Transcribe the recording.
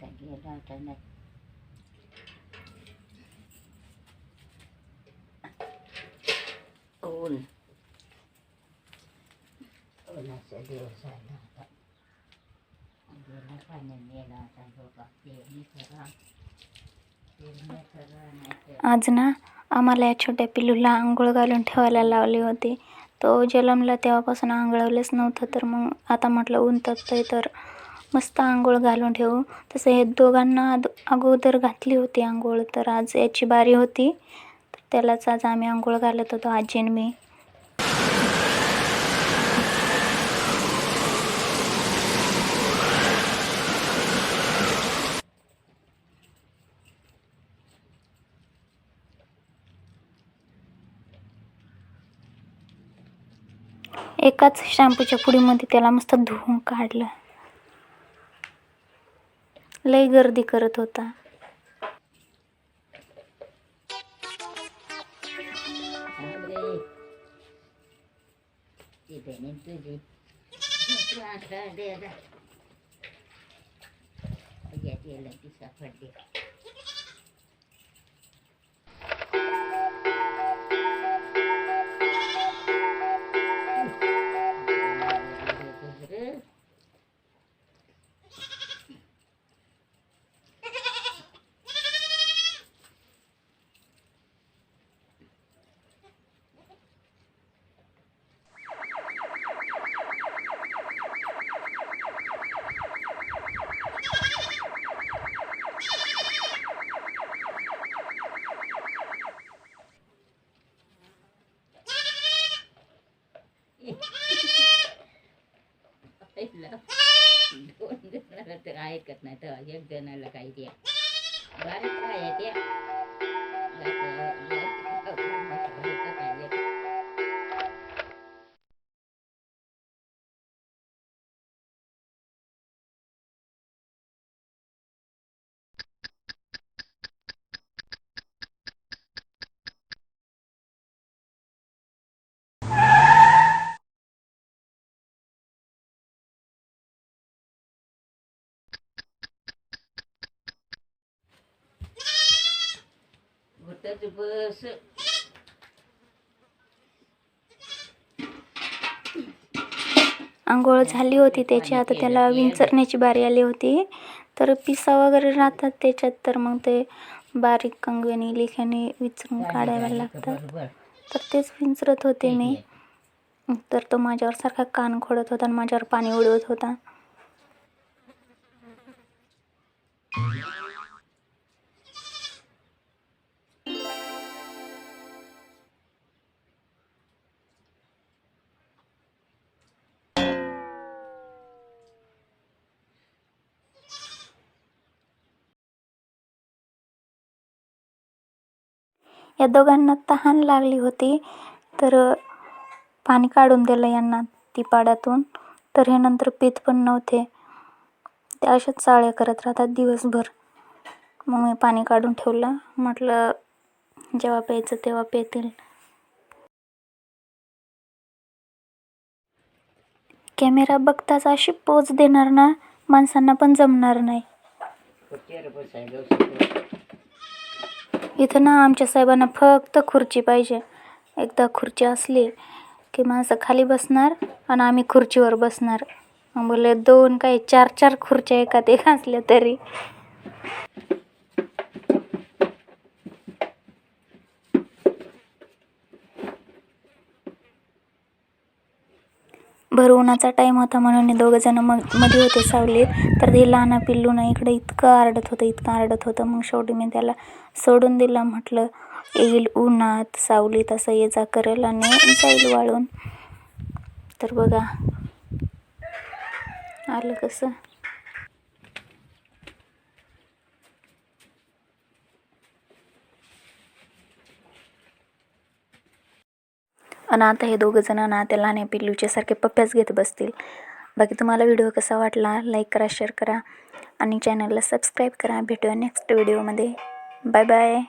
आता गेला आता नाही उन्हाचा दिवस झाला आता गेला पाण्याने गेला आता झोपा पेरणी करा नाही. आज ना आम्हाला या छोट्या पिल्लूला आंघोळ घालून ठेवायला लावली होती. तो जन्मला तेव्हापासून आंघोळवलेच नव्हतं, तर मग आता म्हटलं ऊन तपतंय तर मस्त आंघोळ घालून ठेवू. तसं हे दोघांना अगोदर घातली होती आंघोळ, तर आज याची बारी होती, तर त्यालाच आज आम्ही आंघोळ घालत होतो, आजी आणि मी. एकाच शॅम्पूच्या पुडीमध्ये त्याला मस्त धुवून काढलं. लई गर्दी करत होता. दोन जणाला तर ऐकत नाही, तर एक जणाला काही द्या बारीक काय द्या बस. आंघोळ झाली होती त्याची, आता त्याला विंचरण्याची बारी आली होती. तर पिसा वगैरे राहतात त्याच्यात, तर मग ते बारीक कंगव्याने लिख्याने विचरून काढायला लागतात. तर तेच विंचरत होते मी. तर तो माझ्यावर सारखा कान खोडत होता आणि माझ्यावर पाणी उडवत होता. या दोघांना तहान लागली होती, तर पाणी काढून दिलं यांना तिपाडातून. तर हे नंतर पीत पण नव्हते, ते अशाच चाळे करत राहतात दिवसभर. मग मी पाणी काढून ठेवलं, म्हटलं जेव्हा प्यायचं तेव्हा पेतील. कॅमेरा बघताच अशी पोज देणार ना, माणसांना पण जमणार नाही. इथं ना आमच्या साहेबांना फक्त खुर्ची पाहिजे. एकदा खुर्ची असली की माणसं खाली बसणार आणि आम्ही खुर्चीवर बसणार. मग बोलले 2 काही 4 खुर्च्या एकात एक असल्या तरी. भर उन्हाचा टाईम होता म्हणून दोघं जण मध्ये होते सावलीत. तर ते लहान पिल्लू ना इकडे इतकं आरडत होतं. मग शेवटी मी त्याला सोडून दिला. म्हटलं येईल उन्हात सावलीत असं ये जा करेल आणि जाईल वाळून. तर बघा आलं कसं. आणि आता हे दोघं जण ना त्या लहान पिल्लूच्या सारखे पप्प्याच घेत बसतील. बाकी तुम्हाला व्हिडिओ कसा वाटला लाईक करा, शेअर करा आणि चॅनलला सबस्क्राईब करा. भेटूया नेक्स्ट व्हिडिओमध्ये. Bye bye.